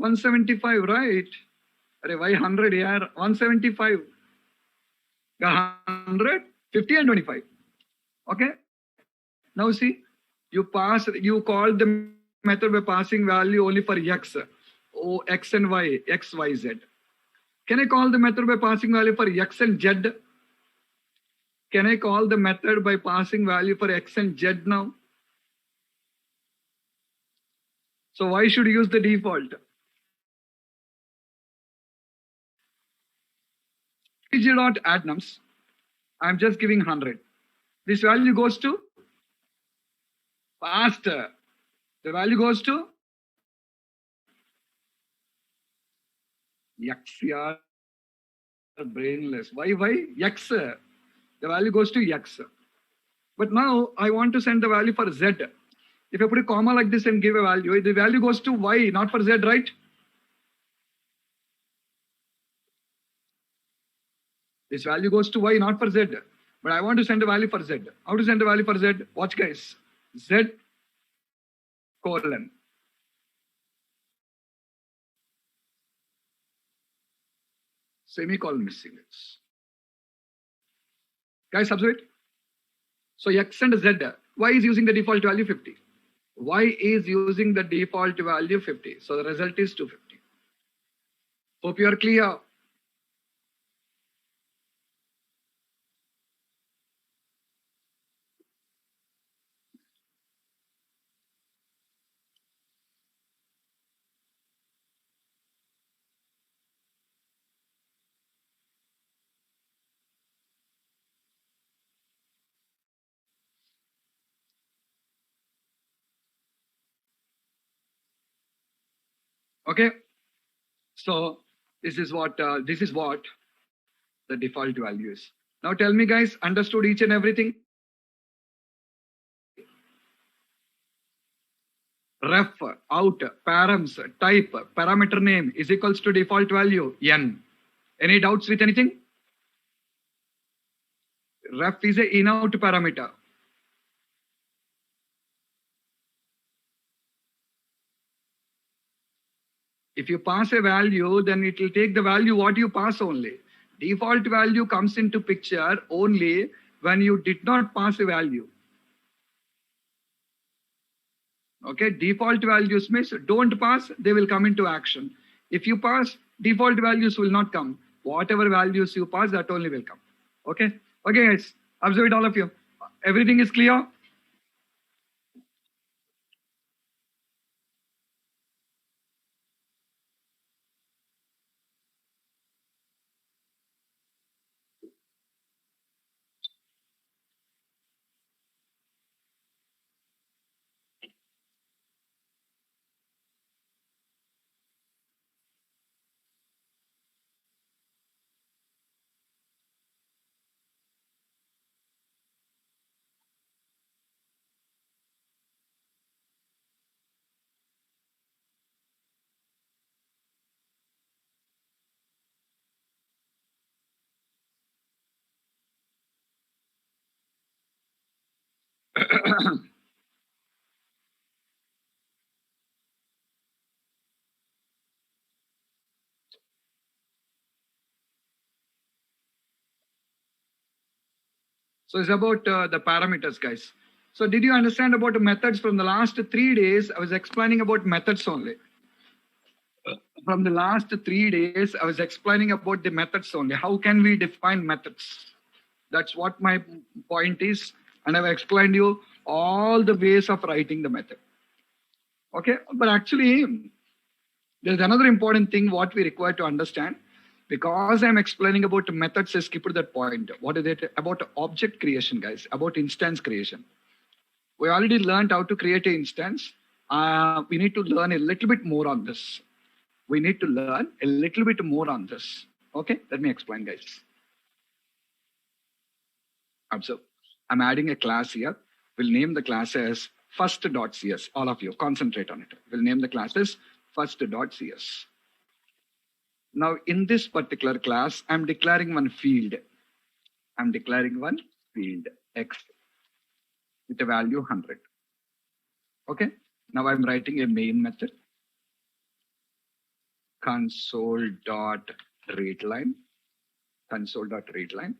175, right? Arey, why 100 here? 175. 100, 50 and 25. Okay. Now see, you call the method by passing value only for x. Oh, x and y, x, y, z. Can I call the method by passing value for x and z? Can I call the method by passing value for x and z now? So why should you use the default? Dot add nums. I'm just giving 100. This value goes to faster. The value goes to x. Yeah, brainless. Why? X. The value goes to x. But now I want to send the value for z. If I put a comma like this and give a value, the value goes to y, not for z, right? This value goes to y, not for z. But I want to send a value for z. How to send a value for z? Watch, guys. Z colon. Semicolon missing. Guys, observe it. So x and z. Y is using the default value 50. Y is using the default value 50. So the result is 250. Hope you are clear. Okay. So this is what the default value is. Now tell me, guys, understood each and everything? Ref, out, params, type, parameter name is equals to default value n. Any doubts with anything? Ref is a in-out parameter. If you pass a value, then it will take the value what you pass only. Default value comes into picture only when you did not pass a value. Okay, default values means don't pass, they will come into action. If you pass, default values will not come. Whatever values you pass, that only will come. Okay, okay, guys, observe it, all of you. Everything is clear? So it's about the parameters, guys. So did you understand about the methods from the last 3 days? I was explaining about methods only. From the last 3 days, I was explaining about the methods only. How can we define methods? That's what my point is. And I've explained you all the ways of writing the method. Okay, but actually, there's another important thing what we require to understand. Because I'm explaining about methods, I skipped that point. What is it? About object creation, guys, about instance creation. We already learned how to create an instance. We need to learn a little bit more on this. We need to learn a little bit more on this. Okay, let me explain, guys. Observe. I'm adding a class here. We'll name the class as first.cs. All of you, concentrate on it. We'll name the class as first.cs. Now, in this particular class, I'm declaring one field. I'm declaring one field, x, with a value 100. Okay. Now I'm writing a main method. console.readline. Console.readline.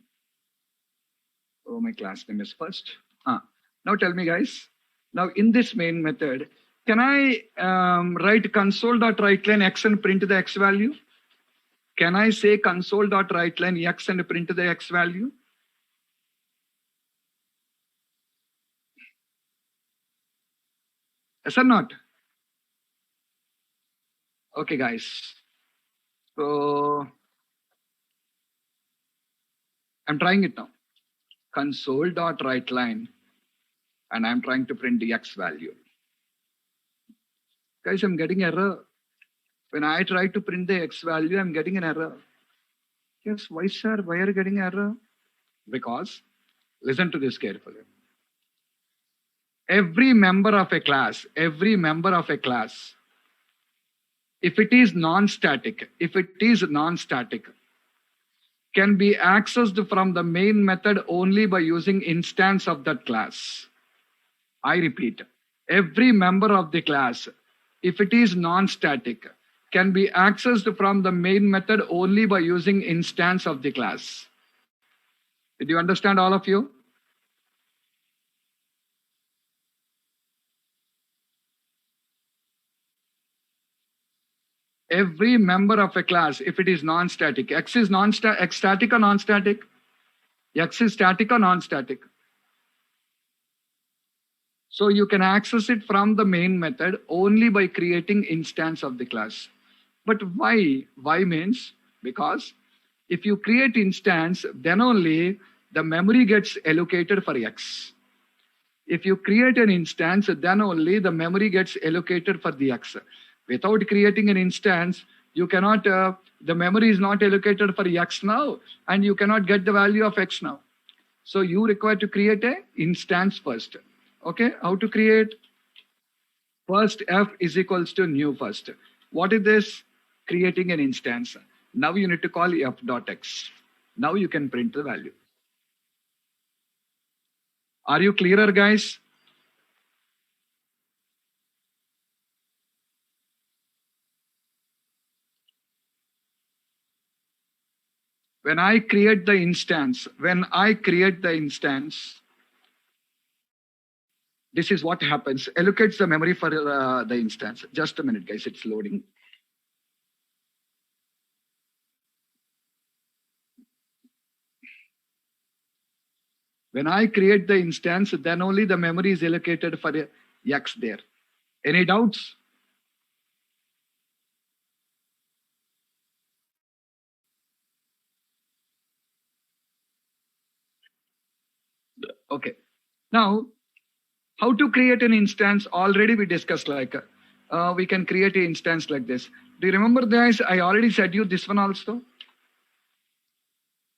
Oh, my class name is first. Now tell me, guys. Now in this main method, can I write console.writeLine x and print the x value? Can I say console.writeLine x and print the x value? Yes or not? Okay, guys. So I'm trying it now. Console.writeLine, and I'm trying to print the x value. Guys, I'm getting error. When I try to print the x value, I'm getting an error. Yes, why, sir? Why are you getting error? Because, listen to this carefully. Every member of a class, if it is non-static, can be accessed from the main method only by using instance of that class. I repeat, every member of the class, if it is non-static, can be accessed from the main method only by using instance of the class. Did you understand, all of you? Every member of a class, if it is non-static, x is static or non-static? X is static or non-static? So you can access it from the main method only by creating instance of the class. But why? Why means because if you create instance, then only the memory gets allocated for x. If you create an instance, then only the memory gets allocated for the x. Without creating an instance, you cannot, the memory is not allocated for x now, and you cannot get the value of x now. So you require to create an instance first. Okay, how to create? First f is equals to new first. What is this? Creating an instance. Now you need to call f.x. Now you can print the value. Are you clearer, guys? When I create the instance, this is what happens. Allocates the memory for the instance. Just a minute, guys, it's loading. When I create the instance, then only the memory is allocated for x there. Any doubts? Okay. Now, how to create an instance? Already we discussed, like we can create an instance like this. Do you remember, guys? I already said you this one also.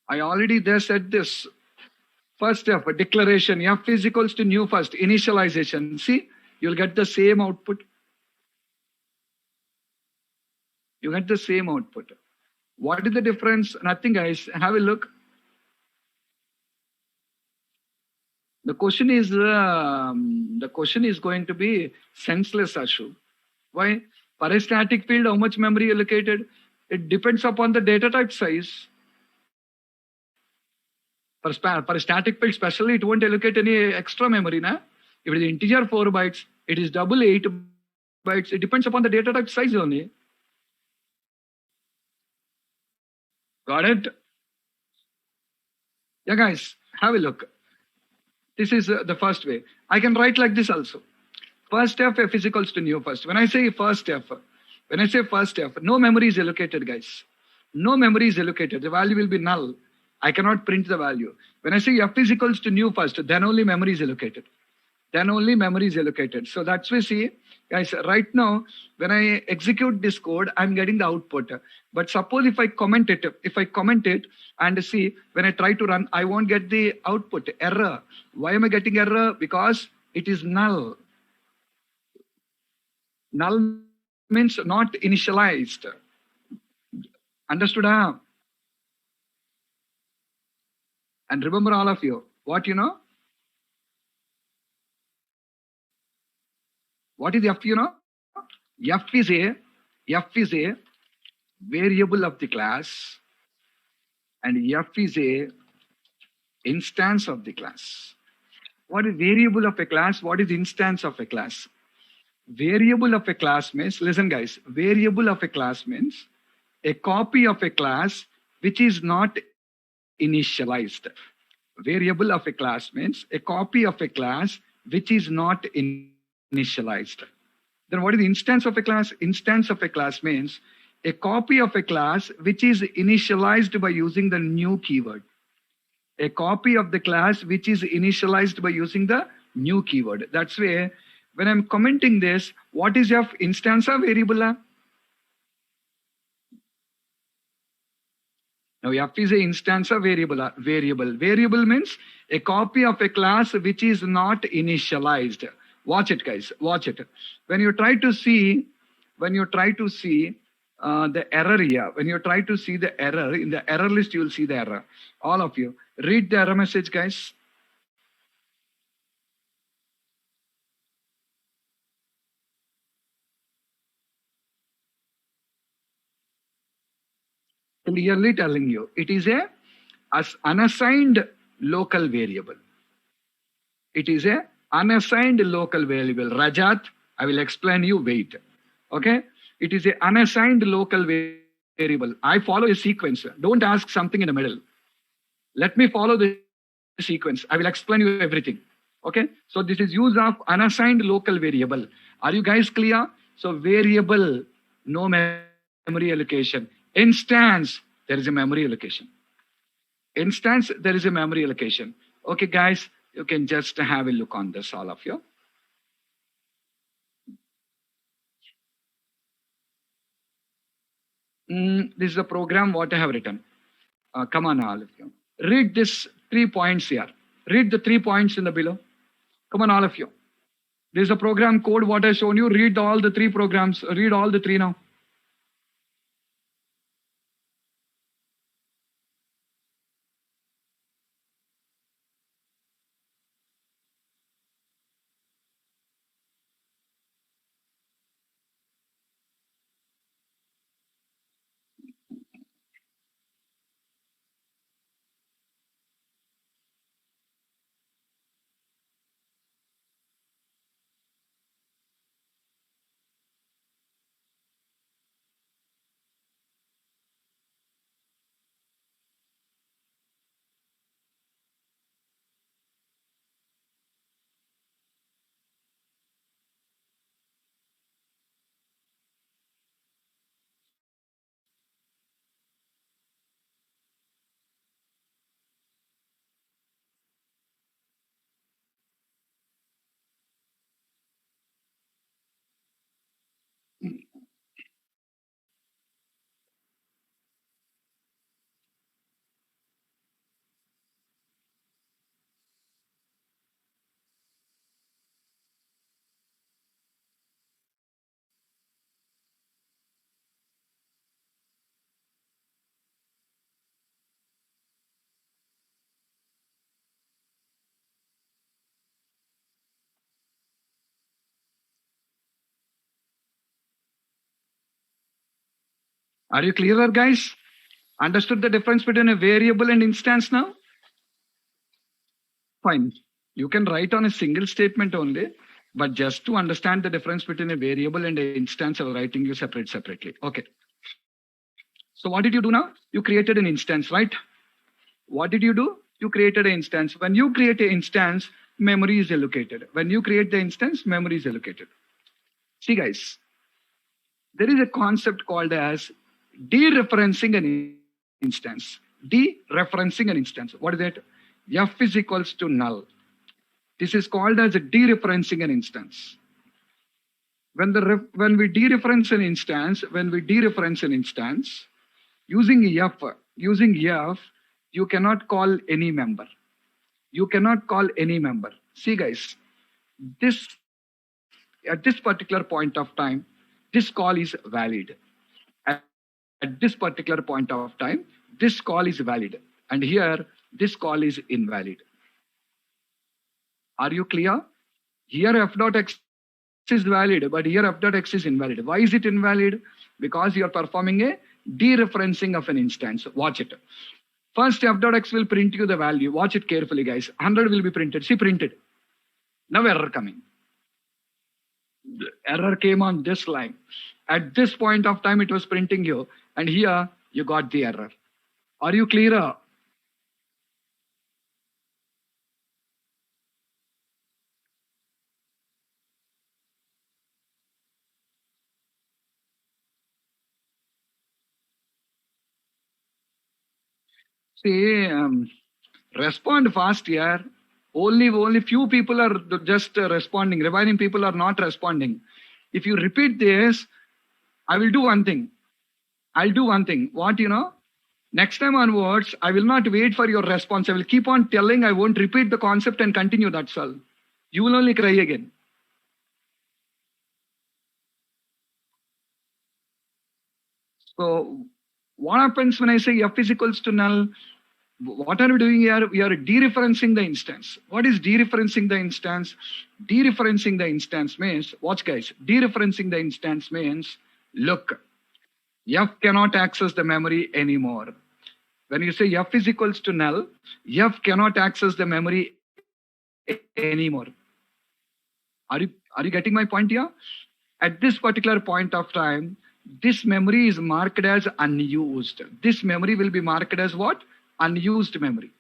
I already there said this. First step, declaration. F is equals to new first. Initialization. See, you'll get the same output. You get the same output. What is the difference? Nothing, guys. Have a look. The question is going to be senseless, Ashu. Why? For a static field, how much memory allocated? It depends upon the data type size. For a static field, especially, it won't allocate any extra memory. Na? If it is integer 4 bytes, it is double 8 bytes. It depends upon the data type size only. Got it? Yeah, guys, have a look. This is the first way. I can write like this also. First f is equals to new first. When I say first f, no memory is allocated, guys. No memory is allocated. The value will be null. I cannot print the value. When I say f is equals to new first, then only memory is allocated. So that's why, see, guys, right now, when I execute this code, I'm getting the output. But suppose if I comment it and see, when I try to run, I won't get the output, error. Why am I getting error? Because it is null. Null means not initialized. Understood? Huh? And remember, all of you, what you know? What is F, you know? F is a variable of the class, and f is a instance of the class. What is variable of a class? What is instance of a class? Variable of a class means, listen guys, variable of a class means a copy of a class which is not initialized. Variable of a class means a copy of a class which is not initialized. Then what is the instance of a class? Instance of a class means a copy of a class which is initialized by using the new keyword. A copy of the class which is initialized by using the new keyword. That's why when I'm commenting this, what is your instance of variable? Now f is a instance of variable. Variable means a copy of a class which is not initialized. Watch it, guys. Watch it. When you try to see the error here, when you try to see the error in the error list, you will see the error. All of you read the error message, guys. Clearly telling you it is a as unassigned local variable. It is a unassigned local variable. Rajat, I will explain you. Wait. Okay. It is a unassigned local variable. I follow a sequence. Don't ask something in the middle. Let me follow the sequence. I will explain you everything. Okay. So this is use of unassigned local variable. Are you guys clear? So variable, no memory allocation. Instance, there is a memory allocation. Instance, there is a memory allocation. Okay, guys, you can just have a look on this, all of you. This is a program what I have written. Come on, all of you. Read this 3 points here. Read the 3 points in the below. Come on, all of you. This is a program code what I shown you. Read all the 3 programs. Read all the 3 now. Are you clearer, guys? Understood the difference between a variable and instance now? Fine. You can write on a single statement only, but just to understand the difference between a variable and an instance, I'm writing you separately. Okay. So what did you do now? You created an instance, right? What did you do? You created an instance. When you create an instance, memory is allocated. When you create the instance, memory is allocated. See, guys, there is a concept called as dereferencing an instance. Dereferencing an instance. What is it? F is equals to null. This is called as dereferencing an instance. When we dereference an instance, using F, you cannot call any member. You cannot call any member. See, guys, at this particular point of time, this call is valid. At this particular point of time, this call is valid. And here, this call is invalid. Are you clear? Here f dot x is valid, but here f dot x is invalid. Why is it invalid? Because you are performing a dereferencing of an instance. Watch it. First f dot x will print you the value. Watch it carefully, guys. 100 will be printed. See, printed. Now error coming. The error came on this line. At this point of time, it was printing you. And here, you got the error. Are you clearer? See, respond fast here. Only few people are just responding. Remaining people are not responding. If you repeat this, I will do one thing. I'll do one thing. What, next time onwards, I will not wait for your response. I will keep on telling. I won't repeat the concept and continue. That's all. You will only cry again. So what happens when I say f is equals to null? What are we doing here? We are dereferencing the instance. What is dereferencing the instance? Dereferencing the instance means, watch guys, dereferencing the instance means, look, f cannot access the memory anymore. When you say f is equals to null, f cannot access the memory anymore. Are you getting my point here? At this particular point of time, this memory is marked as unused. This memory will be marked as what? Unused memory.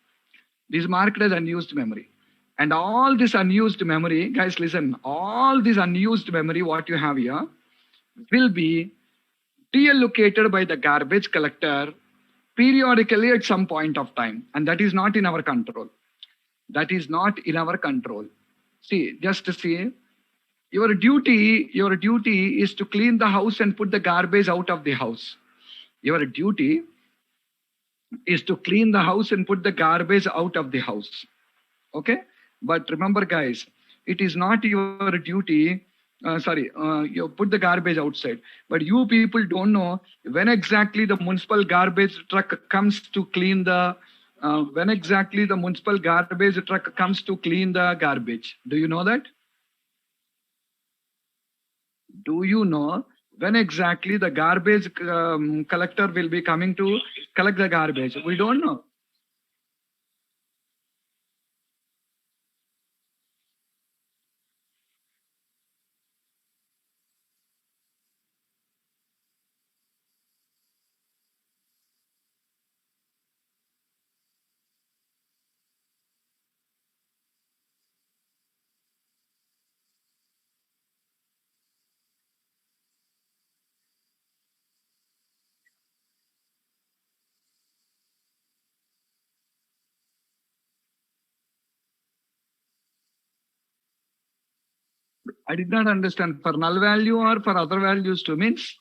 This is marked as unused memory. And all this unused memory, guys, listen, all this unused memory, what you have here, will be deallocated by the garbage collector periodically at some point of time. And that is not in our control. That is not in our control. See, just to see, your duty is to clean the house and put the garbage out of the house. Your duty is to clean the house and put the garbage out of the house. Okay? But remember, guys, it is not your duty. You put the garbage outside. But you people don't know when exactly the municipal garbage truck comes to clean the garbage. Do you know that? Do you know when exactly the garbage collector will be coming to collect the garbage? We don't know. I did not understand. For null value or for other values too means?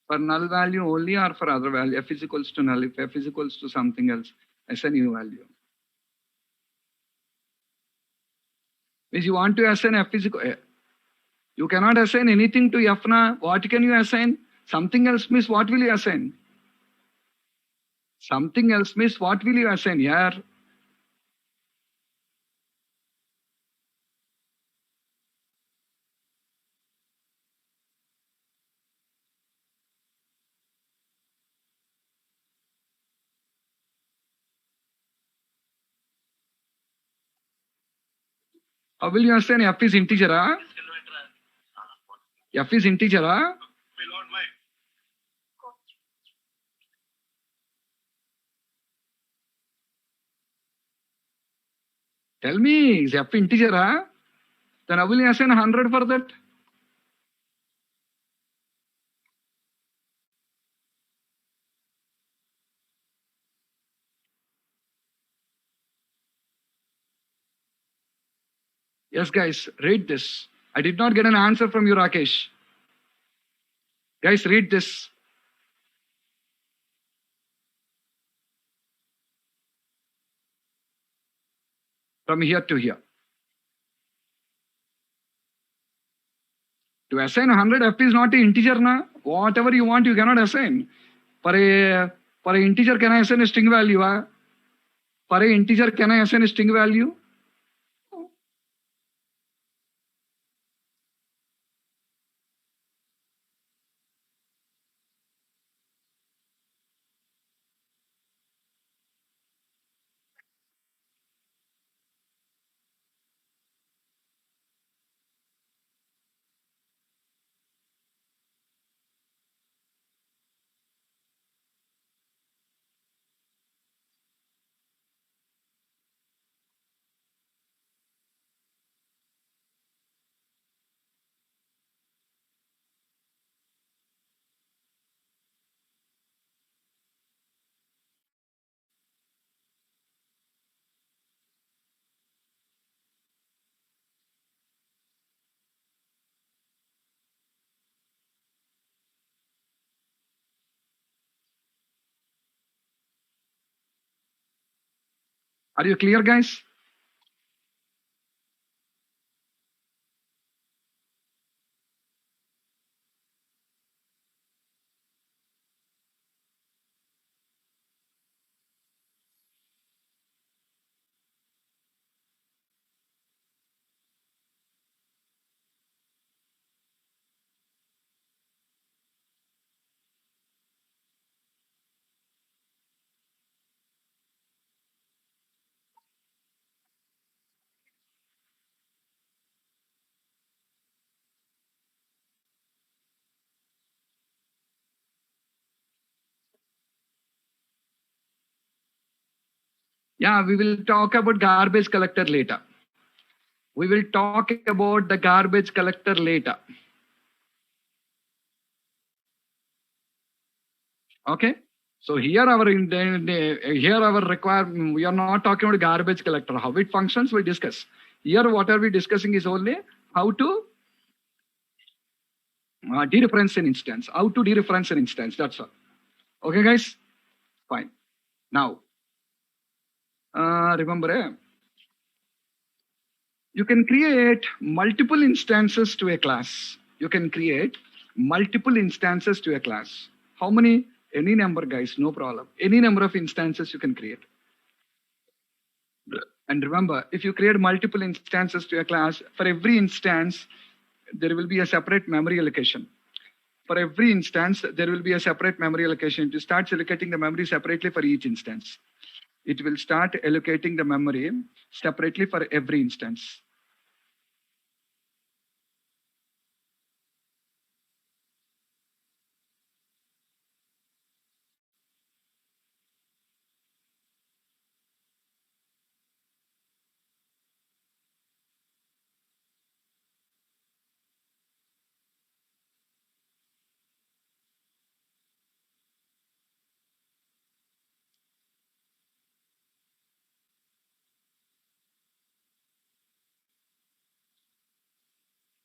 For null value only or for other value? F is equals to null. If f is equals to something else, assign new value. If you want to assign f is equal, you cannot assign anything to f na. What can you assign? Something else means what will you assign? Something else means what will you assign here? How will you assign f is integer? F is integer. Tell me, is f integer? Then how will you assign 100 for that? Yes, guys, read this. I did not get an answer from you, Rakesh. Guys, read this. From here to here. To assign 100, f is not an integer, na? Whatever you want, you cannot assign. For a integer, can I assign a string value? For a integer, can I assign a string value? Are you clear, guys? Yeah, we will talk about garbage collector later. We will talk about the garbage collector later. Okay. So here our requirement, we are not talking about garbage collector. How it functions, we'll discuss. Here, what are we discussing is only how to dereference an instance. How to dereference an instance. That's all. Okay, guys. Fine. Now, remember, you can create multiple instances to a class. You can create multiple instances to a class. How many? Any number, guys, no problem. Any number of instances you can create. And remember, if you create multiple instances to a class, for every instance, there will be a separate memory allocation. For every instance, there will be a separate memory allocation. To start allocating the memory separately for each instance. It will start allocating the memory separately for every instance.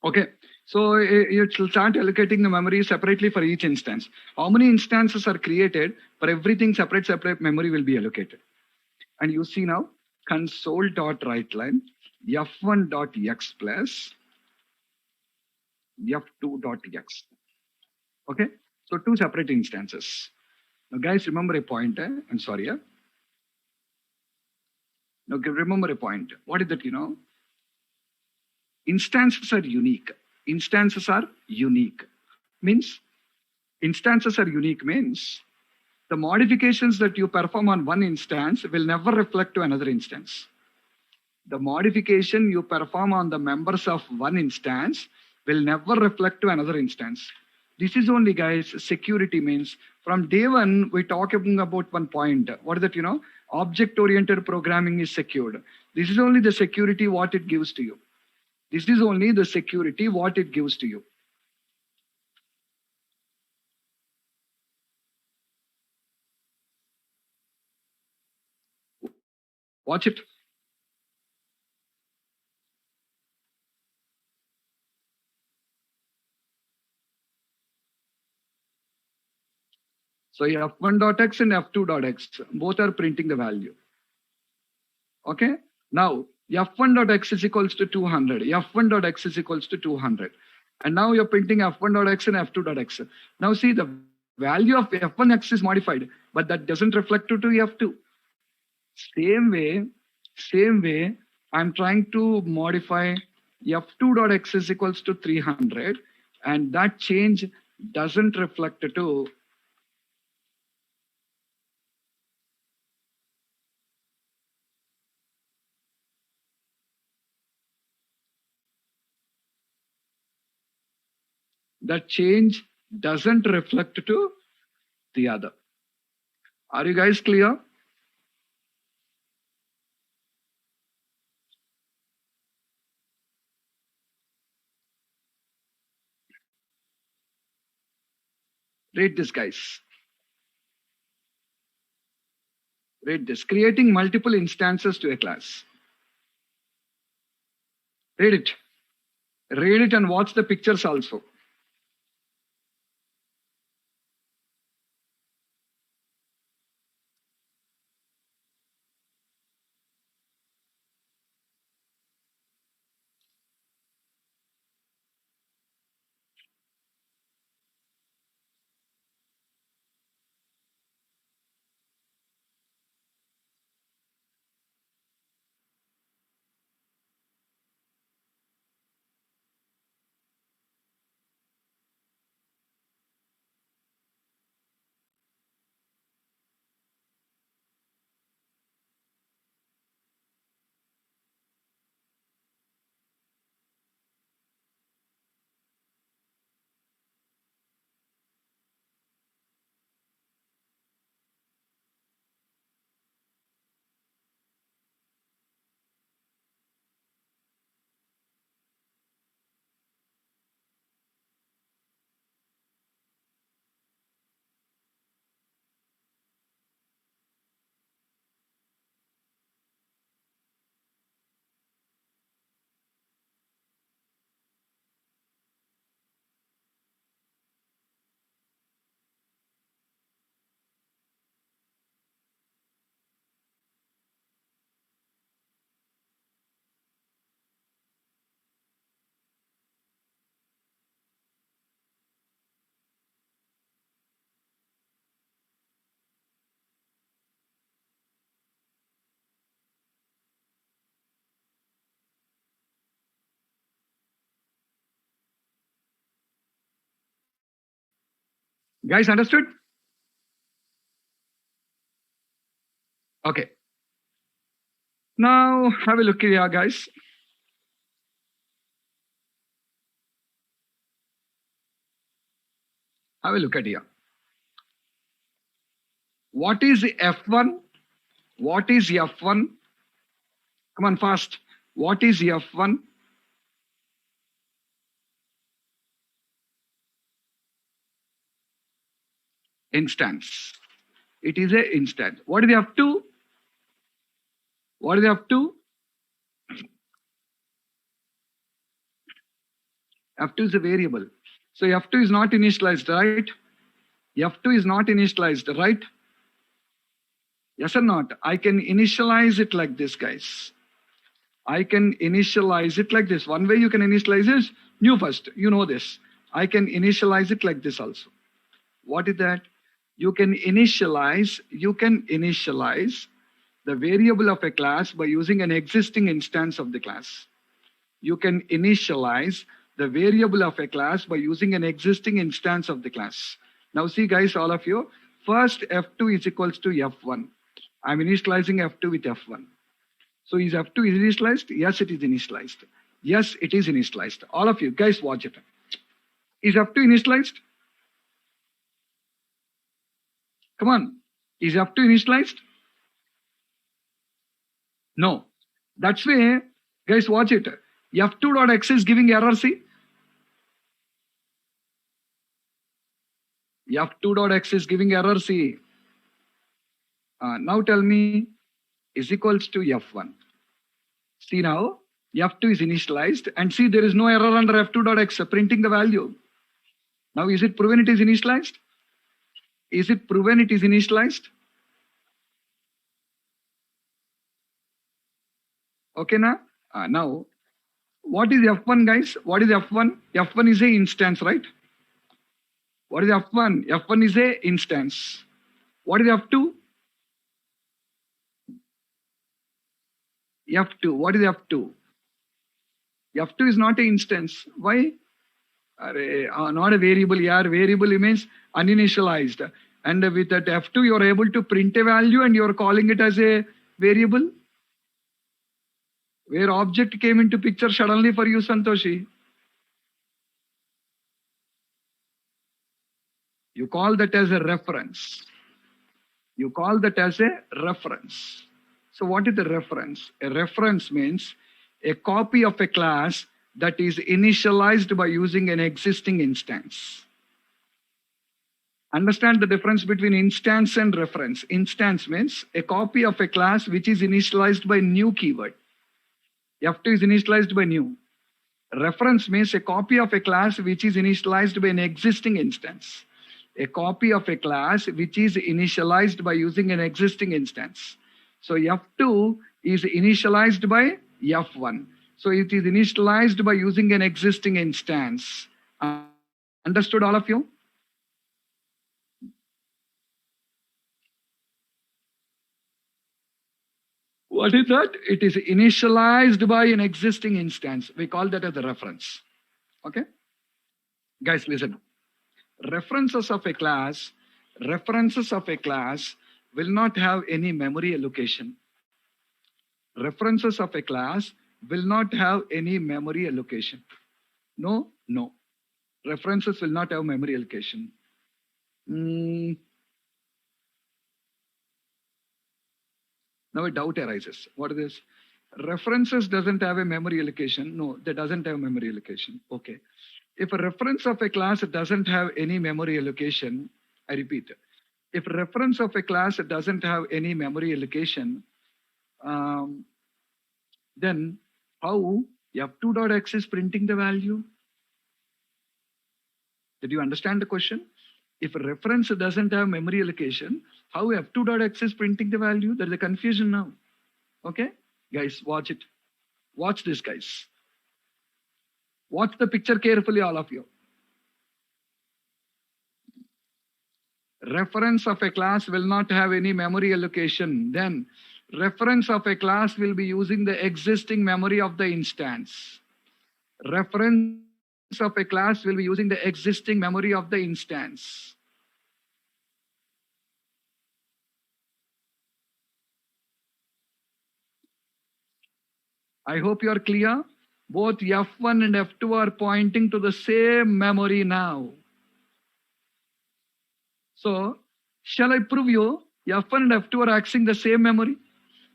Okay, so it will start allocating the memory separately for each instance. How many instances are created? For everything, separate memory will be allocated. And you see now, console.writeLine f1.x plus f2.x. Okay, so two separate instances. Now, guys, remember a point. I'm sorry. Now, remember a point. What is that? Instances are unique. Instances are unique. Means instances are unique means the modifications that you perform on one instance will never reflect to another instance. The modification you perform on the members of one instance will never reflect to another instance. This is only, guys, security means. From day one, we're talking about one point. What is that, Object-oriented programming is secured. This is only the security what it gives to you. This is only the security what it gives to you. Watch it. So f1.x and f2.x, both are printing the value. Okay. Now f1.x is equals to 200. f1.x is equals to 200. And now you're printing f1.x and f2.x. Now see, the value of f1x is modified, but that doesn't reflect to f2. Same way, I'm trying to modify f2.x is equals to 300, and that change doesn't reflect to that change doesn't reflect to the other. Are you guys clear? Read this, guys. Read this. Creating multiple instances to a class. Read it. Read it and watch the pictures also. Guys, understood? Okay. Now have a look here, guys. Have a look at here. What is F1? What is F1? Come on, fast. What is F1? Instance. It is a instance. What is F2? What is F2? F2 is a variable. So F2 is not initialized, right? F2 is not initialized, right? Yes or not? I can initialize it like this, guys. I can initialize it like this. One way you can initialize is new first. You know this. I can initialize it like this also. What is that? You can initialize the variable of a class by using an existing instance of the class. You can initialize the variable of a class by using an existing instance of the class. Now see, guys, all of you, first F2 is equals to F1. I'm initializing F2 with F1. So is F2 initialized? Yes, it is initialized. Yes, it is initialized. All of you guys watch it. Is F2 initialized? Come on. Is F2 initialized? No. That's why, guys, watch it. F2.x is giving error, see? F2.x is giving error, see? Now tell me, is equals to F1. See now, F2 is initialized, and see there is no error under F2.x printing the value. Now is it proven it is initialized? Is it proven it is initialized? Okay, now what is F1, guys? What is F1? F1 is a instance, right? What is F1? F1 is a instance. What is F2? F2. What is F2? F2 is not an instance. Why? Not a variable. Yeah, variable means uninitialized. And with that F2, you are able to print a value and you are calling it as a variable. Where object came into picture suddenly for you, Santoshi? You call that as a reference. You call that as a reference. So what is the reference? A reference means a copy of a class that is initialized by using an existing instance. Understand the difference between instance and reference. Instance means a copy of a class which is initialized by new keyword. F2 is initialized by new. Reference means a copy of a class which is initialized by an existing instance. A copy of a class which is initialized by using an existing instance. So F2 is initialized by F1. So it is initialized by using an existing instance. Understood, all of you? What is that? It is initialized by an existing instance. We call that as a reference. Okay? Guys, listen. References of a class will not have any memory allocation. References of a class will not have any memory allocation. No. References will not have memory allocation. Now a doubt arises. What is this? References doesn't have a memory allocation. No, they doesn't have memory allocation. Okay. If a reference of a class doesn't have any memory allocation, I repeat, if reference of a class doesn't have any memory allocation, then how f2.x is printing the value? Did you understand the question? If a reference doesn't have memory allocation, how f2.x is printing the value? There's a confusion now. Okay, guys, watch it. Watch this, guys. Watch the picture carefully, all of you. Reference of a class will not have any memory allocation. Then reference of a class will be using the existing memory of the instance. Reference of a class will be using the existing memory of the instance. I hope you are clear. Both F1 and F2 are pointing to the same memory now. So, shall I prove you F1 and F2 are accessing the same memory?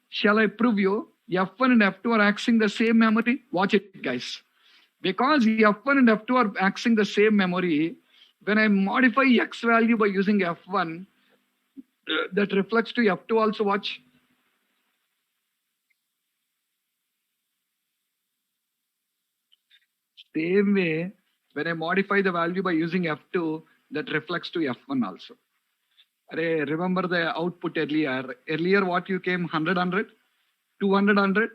Shall I prove you F1 and F2 are accessing the same memory? Watch it, guys. Because F1 and F2 are accessing the same memory, when I modify X value by using F1, that reflects to F2 also, watch. Same way, when I modify the value by using F2, that reflects to F1 also. Remember the output earlier. Earlier, what you came 100, 100, 200, 100,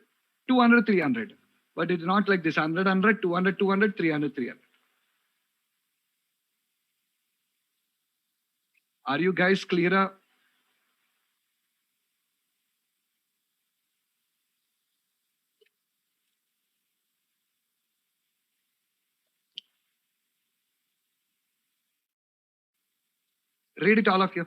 200, 300. But it's not like this 100, 100, 200, 200, 300, 300. Are you guys clear? Read it, all of you.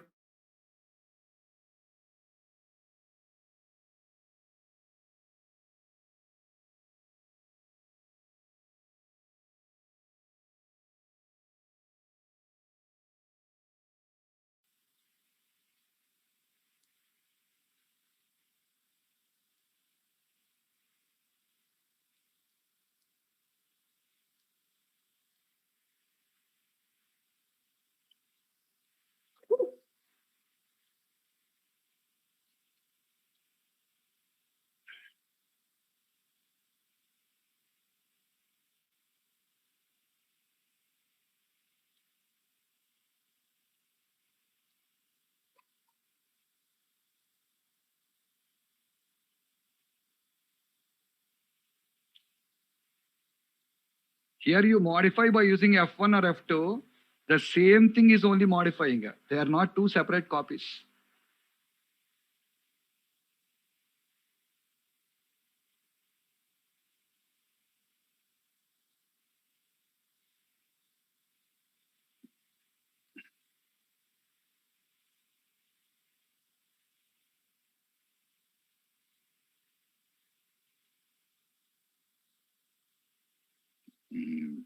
Here you modify by using F1 or F2. The same thing is only modifying. They are not two separate copies. Mm.